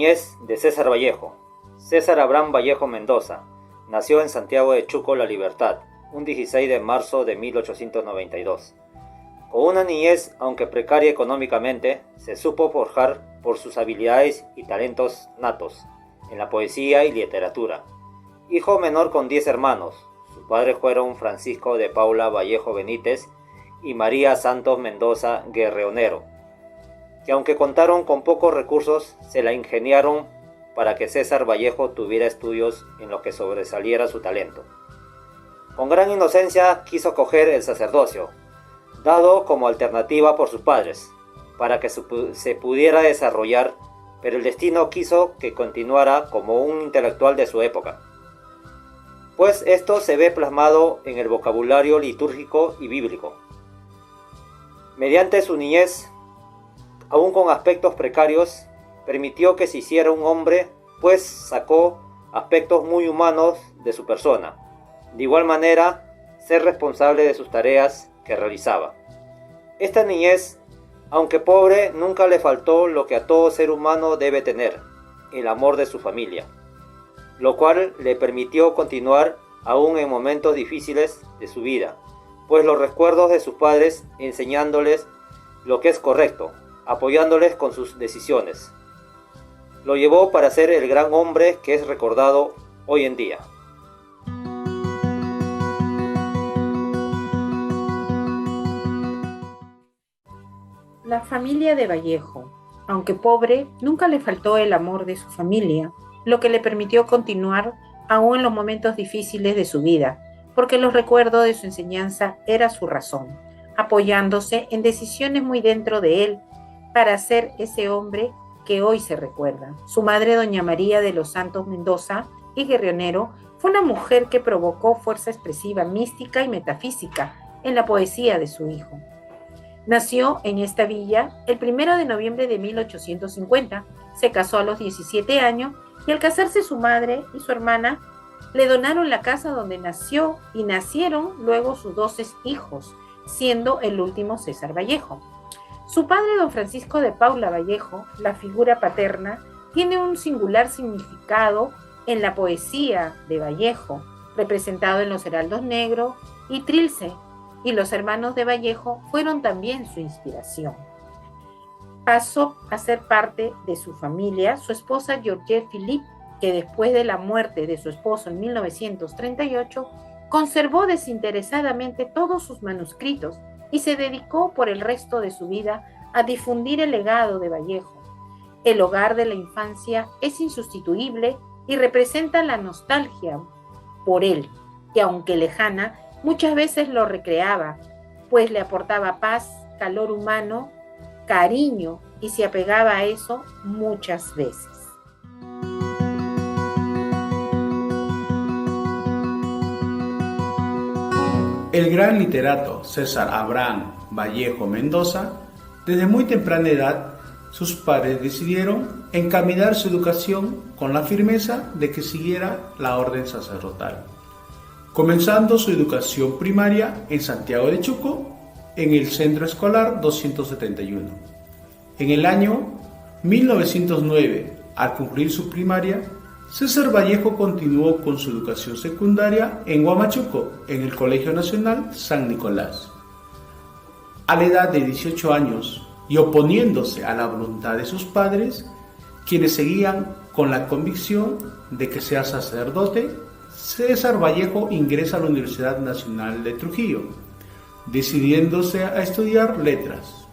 niñez de César Vallejo. César Abraham Vallejo Mendoza nació en Santiago de Chuco, La Libertad, un 16 de marzo de 1892. Con una niñez, aunque precaria económicamente, se supo forjar por sus habilidades y talentos natos en la poesía y literatura. Hijo menor con 10 hermanos, sus padres fueron Francisco de Paula Vallejo Benítez y María Santos Mendoza Guerreonero, que aunque contaron con pocos recursos, se la ingeniaron para que César Vallejo tuviera estudios en los que sobresaliera su talento. Con gran inocencia quiso coger el sacerdocio, dado como alternativa por sus padres, para que se pudiera desarrollar, pero el destino quiso que continuara como un intelectual de su época, pues esto se ve plasmado en el vocabulario litúrgico y bíblico. Mediante su niñez, aún con aspectos precarios, permitió que se hiciera un hombre, pues sacó aspectos muy humanos de su persona. De igual manera, ser responsable de sus tareas que realizaba. Esta niñez, aunque pobre, nunca le faltó lo que a todo ser humano debe tener, el amor de su familia, lo cual le permitió continuar aún en momentos difíciles de su vida, pues los recuerdos de sus padres enseñándoles lo que es correcto, apoyándoles con sus decisiones, lo llevó para ser el gran hombre que es recordado hoy en día. La familia de Vallejo, aunque pobre, nunca le faltó el amor de su familia, lo que le permitió continuar aún en los momentos difíciles de su vida, porque los recuerdos de su enseñanza era su razón, apoyándose en decisiones muy dentro de él para ser ese hombre que hoy se recuerda. Su madre, doña María de los Santos Mendoza y Guerreonero, fue una mujer que provocó fuerza expresiva, mística y metafísica en la poesía de su hijo. Nació en esta villa el 1 de noviembre de 1850, se casó a los 17 años y al casarse su madre y su hermana le donaron la casa donde nació y nacieron luego sus 12 hijos, siendo el último César Vallejo. Su padre, don Francisco de Paula Vallejo, la figura paterna, tiene un singular significado en la poesía de Vallejo, representado en los heraldos negros y Trilce, y los hermanos de Vallejo fueron también su inspiración. Pasó a ser parte de su familia su esposa Georgette Philippe, que después de la muerte de su esposo en 1938, conservó desinteresadamente todos sus manuscritos y se dedicó por el resto de su vida a difundir el legado de Vallejo. El hogar de la infancia es insustituible y representa la nostalgia por él, que aunque lejana, muchas veces lo recreaba, pues le aportaba paz, calor humano, cariño, y se apegaba a eso muchas veces. El gran literato César Abraham Vallejo Mendoza, desde muy temprana edad, sus padres decidieron encaminar su educación con la firmeza de que siguiera la orden sacerdotal, comenzando su educación primaria en Santiago de Chuco, en el Centro Escolar 271. En el año 1909, al concluir su primaria, César Vallejo continuó con su educación secundaria en Huamachuco, en el Colegio Nacional San Nicolás. A la edad de 18 años, y oponiéndose a la voluntad de sus padres, quienes seguían con la convicción de que sea sacerdote, César Vallejo ingresa a la Universidad Nacional de Trujillo, decidiéndose a estudiar letras.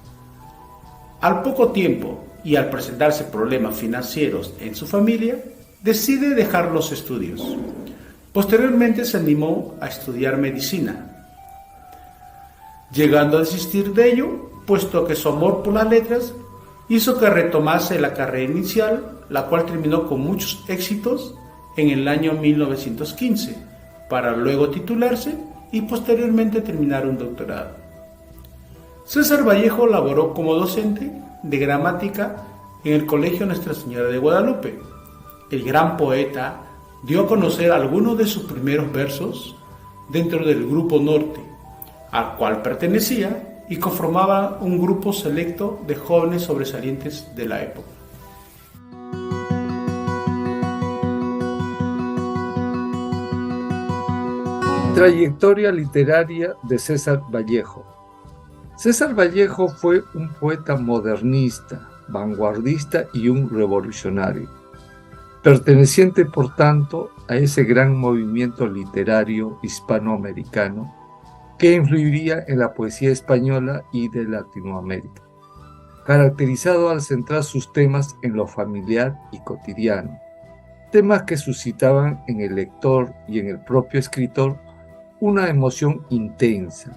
Al poco tiempo, y al presentarse problemas financieros en su familia, decide dejar los estudios. Posteriormente se animó a estudiar medicina, llegando a desistir de ello, puesto que su amor por las letras hizo que retomase la carrera inicial, la cual terminó con muchos éxitos en el año 1915, para luego titularse y posteriormente terminar un doctorado. César Vallejo laboró como docente de gramática en el Colegio Nuestra Señora de Guadalupe. El gran poeta dio a conocer algunos de sus primeros versos dentro del Grupo Norte, al cual pertenecía, y conformaba un grupo selecto de jóvenes sobresalientes de la época. Trayectoria literaria de César Vallejo. César Vallejo fue un poeta modernista, vanguardista y un revolucionario, perteneciente por tanto a ese gran movimiento literario hispanoamericano que influiría en la poesía española y de Latinoamérica, caracterizado al centrar sus temas en lo familiar y cotidiano, temas que suscitaban en el lector y en el propio escritor una emoción intensa.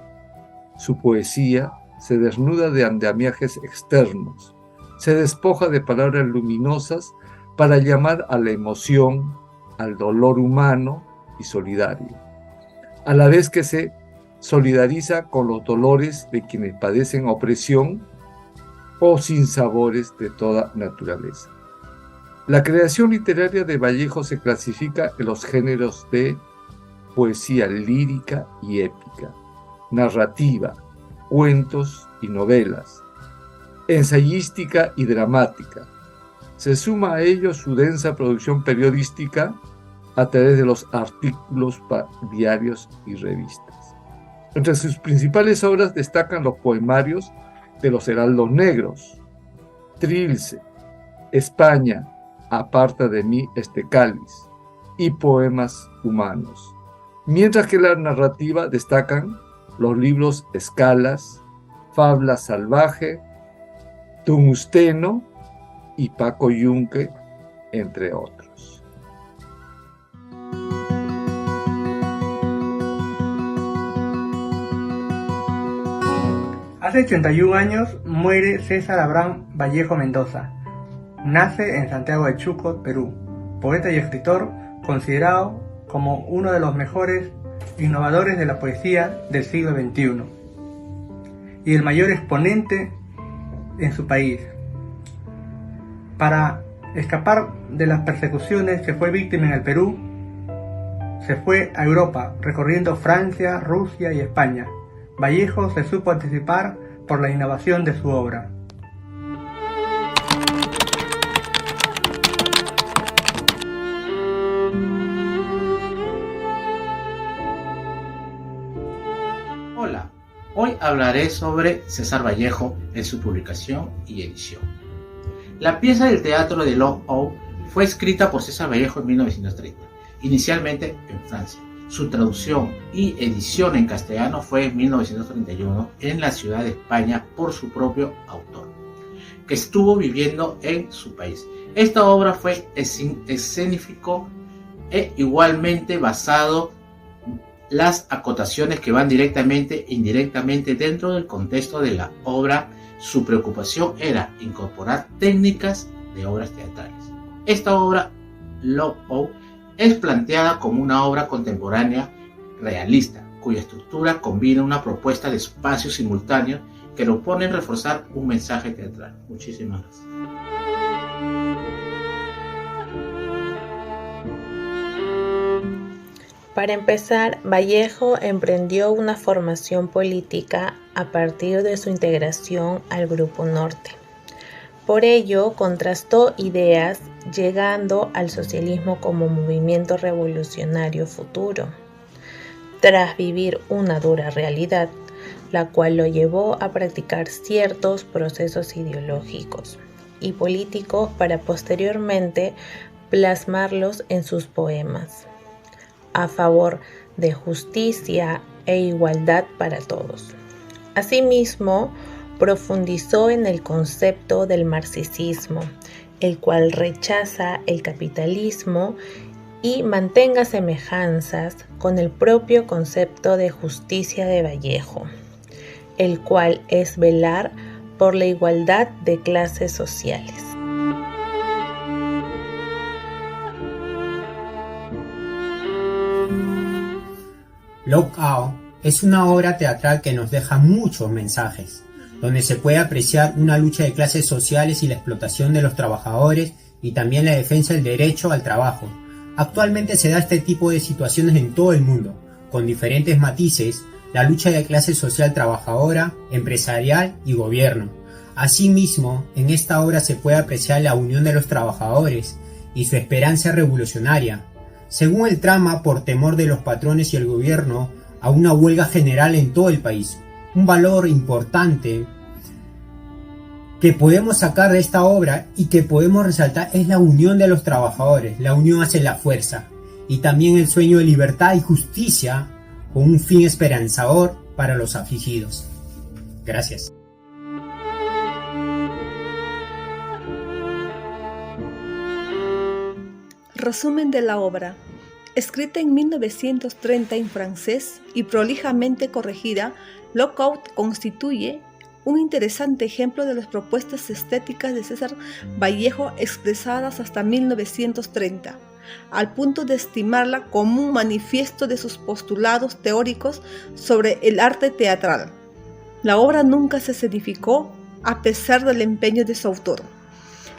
Su poesía se desnuda de andamiajes externos, se despoja de palabras luminosas para llamar a la emoción, al dolor humano y solidario, a la vez que se solidariza con los dolores de quienes padecen opresión o sinsabores de toda naturaleza. La creación literaria de Vallejo se clasifica en los géneros de poesía lírica y épica, narrativa, cuentos y novelas, ensayística y dramática. Se suma a ello su densa producción periodística a través de los artículos diarios y revistas. Entre sus principales obras destacan los poemarios de los Heraldos Negros, Trilce, España, aparta de mí este cáliz, y Poemas humanos. Mientras que la narrativa destacan los libros Escalas, Fabla salvaje, Tungsteno y Paco Yunque, entre otros. Hace 81 años muere César Abraham Vallejo Mendoza. Nace en Santiago de Chuco, Perú. Poeta y escritor considerado como uno de los mejores innovadores de la poesía del siglo XXI y el mayor exponente en su país. Para escapar de las persecuciones que fue víctima en el Perú, se fue a Europa, recorriendo Francia, Rusia y España. Vallejo se supo anticipar por la innovación de su obra. Hola, hoy hablaré sobre César Vallejo en su publicación y edición. La pieza del teatro de Love fue escrita por César Vallejo en 1930, inicialmente en Francia. Su traducción y edición en castellano fue en 1931 en la ciudad de España por su propio autor, que estuvo viviendo en su país. Esta obra fue escénico e igualmente basado las acotaciones que van directamente e indirectamente dentro del contexto de la obra. Su preocupación era incorporar técnicas de obras teatrales. Esta obra, Love es planteada como una obra contemporánea realista, cuya estructura combina una propuesta de espacios simultáneos que lo pone en reforzar un mensaje teatral. Muchísimas gracias. Para empezar, Vallejo emprendió una formación política a partir de su integración al Grupo Norte. Por ello, contrastó ideas llegando al socialismo como movimiento revolucionario futuro, tras vivir una dura realidad, la cual lo llevó a practicar ciertos procesos ideológicos y políticos para posteriormente plasmarlos en sus poemas, a favor de justicia e igualdad para todos. Asimismo, profundizó en el concepto del marxismo, el cual rechaza el capitalismo y mantenga semejanzas con el propio concepto de justicia de Vallejo, el cual es velar por la igualdad de clases sociales. Lockout es una obra teatral que nos deja muchos mensajes, donde se puede apreciar una lucha de clases sociales y la explotación de los trabajadores y también la defensa del derecho al trabajo. Actualmente se da este tipo de situaciones en todo el mundo, con diferentes matices, la lucha de clase social trabajadora, empresarial y gobierno. Asimismo, en esta obra se puede apreciar la unión de los trabajadores y su esperanza revolucionaria. según el trama, por temor de los patrones y el gobierno, a una huelga general en todo el país. Un valor importante que podemos sacar de esta obra y que podemos resaltar es la unión de los trabajadores. La unión hace la fuerza, y también el sueño de libertad y justicia con un fin esperanzador para los afligidos. Gracias. Resumen de la obra. Escrita en 1930 en francés y prolijamente corregida, Lockout constituye un interesante ejemplo de las propuestas estéticas de César Vallejo expresadas hasta 1930, al punto de estimarla como un manifiesto de sus postulados teóricos sobre el arte teatral. La obra nunca se escenificó a pesar del empeño de su autor.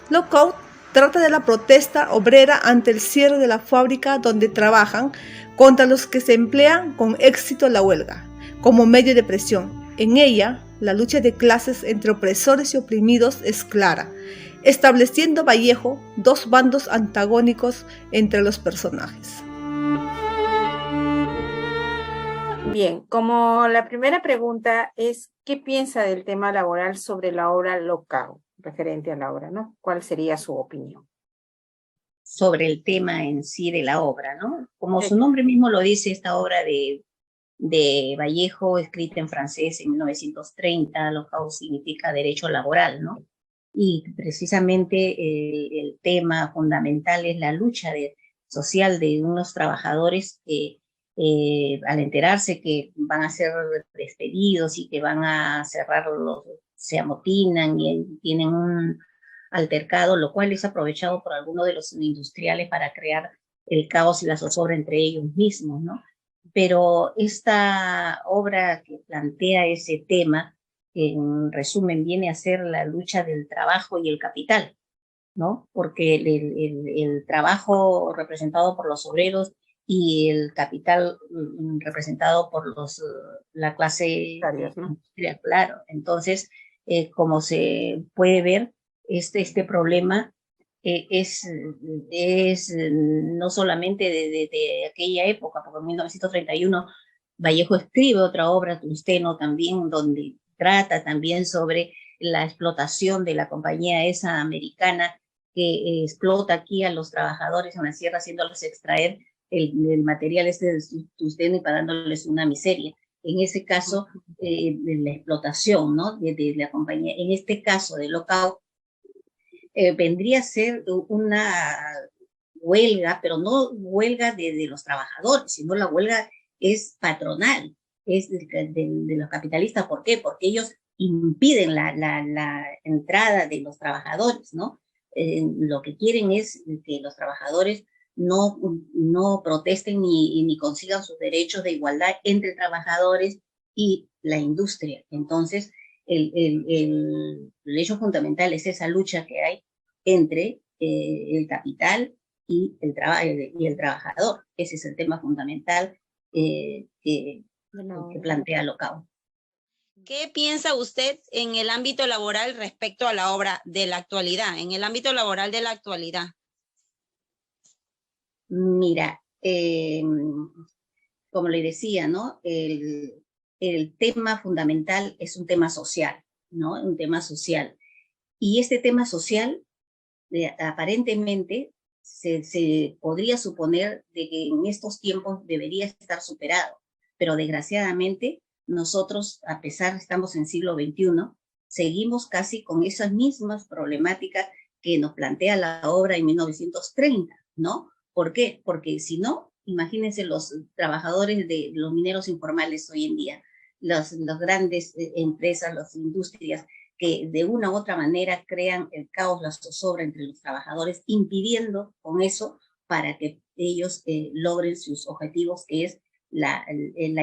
Lockout trata de la protesta obrera ante el cierre de la fábrica donde trabajan, contra los que se emplean con éxito la huelga, como medio de presión. En ella, la lucha de clases entre opresores y oprimidos es clara, estableciendo Vallejo dos bandos antagónicos entre los personajes. Bien, como la primera pregunta es, ¿qué piensa del tema laboral sobre la obra Lockout, referente a la obra, ¿no? ¿Cuál sería su opinión? Sobre el tema en sí de la obra, ¿no? Como su nombre mismo lo dice, esta obra de Vallejo, escrita en francés en 1930, Lockout significa derecho laboral, ¿no? Y precisamente el tema fundamental es la lucha social de unos trabajadores que al enterarse que van a ser despedidos y que van a cerrarlos, se amotinan y tienen un altercado, lo cual es aprovechado por algunos de los industriales para crear el caos y la zozobra entre ellos mismos, ¿no? Pero esta obra que plantea ese tema, en resumen, viene a ser la lucha del trabajo y el capital, ¿no? Porque el trabajo representado por los obreros y el capital representado por la clase industrial, claro. Entonces, como se puede ver, este problema es no solamente de aquella época, porque en 1931 Vallejo escribe otra obra, Tungsteno, también, donde trata también sobre la explotación de la compañía esa americana que explota aquí a los trabajadores en la sierra, haciéndolos extraer el material del tungsteno y pagándoles una miseria. En ese caso, de la explotación, ¿no? de la compañía. En este caso de Lockout, vendría a ser una huelga, pero no huelga de los trabajadores, sino la huelga es patronal, es de los capitalistas. ¿Por qué? Porque ellos impiden la entrada de los trabajadores, ¿no? Lo que quieren es que los trabajadores no protesten ni consigan sus derechos de igualdad entre trabajadores y la industria. Entonces, el hecho fundamental es esa lucha que hay entre el capital y el trabajador. Ese es el tema fundamental que plantea Lockout. ¿Qué piensa usted en el ámbito laboral respecto a la obra de la actualidad, en el ámbito laboral de la actualidad? Mira, como le decía, ¿no? El tema fundamental es un tema social, ¿no? Un tema social. Y este tema social, aparentemente, se podría suponer de que en estos tiempos debería estar superado, pero desgraciadamente nosotros, a pesar de que estamos en siglo XXI, seguimos casi con esas mismas problemáticas que nos plantea la obra en 1930, ¿no? ¿Por qué? Porque si no, imagínense los trabajadores de los mineros informales hoy en día, las grandes empresas, las industrias que de una u otra manera crean el caos, la zozobra entre los trabajadores, impidiendo con eso para que ellos logren sus objetivos, que es la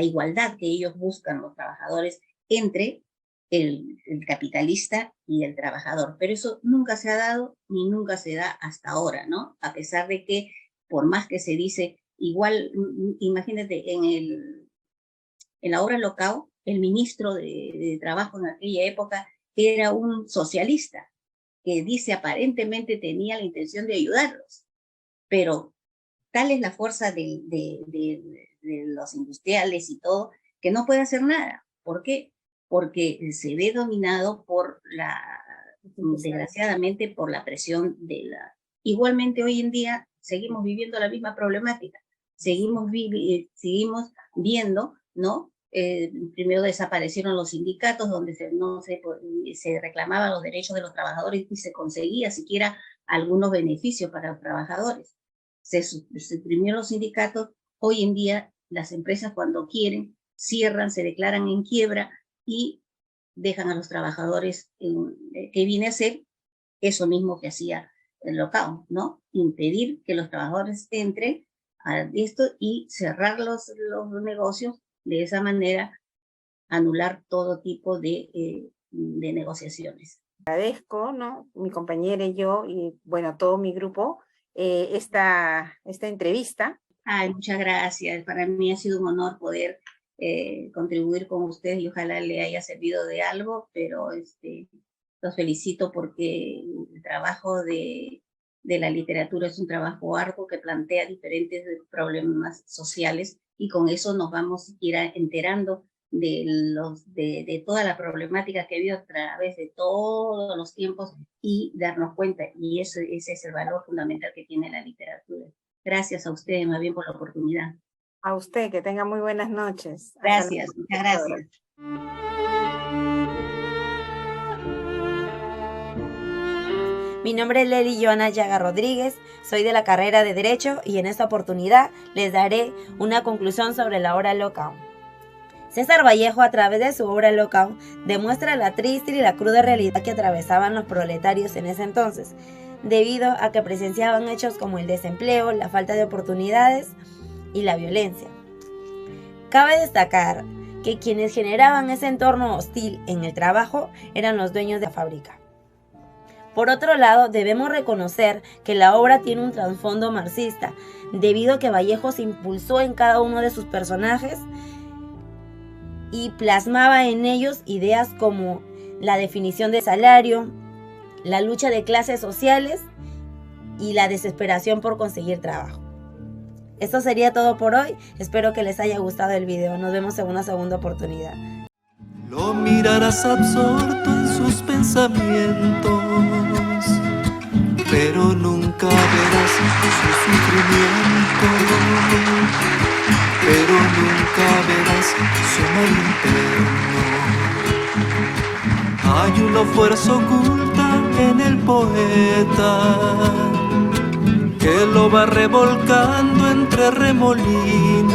igualdad que ellos buscan los trabajadores entre el capitalista y el trabajador. Pero eso nunca se ha dado ni nunca se da hasta ahora, ¿no? A pesar de que, por más que se dice, igual, imagínate, en la obra Lockout, el ministro de Trabajo en aquella época era un socialista que dice aparentemente tenía la intención de ayudarlos, pero tal es la fuerza de los industriales y todo, que no puede hacer nada. ¿Por qué? Porque se ve dominado desgraciadamente, por la presión de la... Igualmente hoy en día seguimos viviendo la misma problemática, seguimos viendo, ¿no? Primero desaparecieron los sindicatos donde se reclamaban los derechos de los trabajadores y se conseguía siquiera algunos beneficios para los trabajadores. Se suprimieron los sindicatos. Hoy en día las empresas, cuando quieren, cierran, se declaran en quiebra y dejan a los trabajadores, que viene a ser eso mismo que hacía el lockout, ¿no? Impedir que los trabajadores entren a esto y cerrar los negocios, de esa manera anular todo tipo de negociaciones. Agradezco, ¿no? Mi compañera y yo, y bueno, todo mi grupo, esta entrevista. Ay, muchas gracias. Para mí ha sido un honor poder contribuir con ustedes y ojalá le haya servido de algo, pero los felicito porque el trabajo de la literatura es un trabajo arduo que plantea diferentes problemas sociales y con eso nos vamos a ir enterando de toda la problemática que ha habido a través de todos los tiempos y darnos cuenta, y ese es el valor fundamental que tiene la literatura. Gracias a ustedes, más bien, por la oportunidad. A usted, que tenga muy buenas noches. Gracias, muchas gracias. Mi nombre es Lely Joana Llaga Rodríguez, soy de la carrera de Derecho y en esta oportunidad les daré una conclusión sobre la obra Lockout. César Vallejo, a través de su obra Lockout, demuestra la triste y la cruda realidad que atravesaban los proletarios en ese entonces, debido a que presenciaban hechos como el desempleo, la falta de oportunidades y la violencia. Cabe destacar que quienes generaban ese entorno hostil en el trabajo eran los dueños de la fábrica. Por otro lado, debemos reconocer que la obra tiene un trasfondo marxista, debido a que Vallejo se impulsó en cada uno de sus personajes y plasmaba en ellos ideas como la definición de salario, la lucha de clases sociales y la desesperación por conseguir trabajo. Esto sería todo por hoy. Espero que les haya gustado el video. Nos vemos en una segunda oportunidad. Lo mirarás absorto en sus pensamientos, pero nunca verás su sufrimiento, pero nunca verás su mal interno. Hay una fuerza oculta en el poeta que lo va revolcando entre remolinos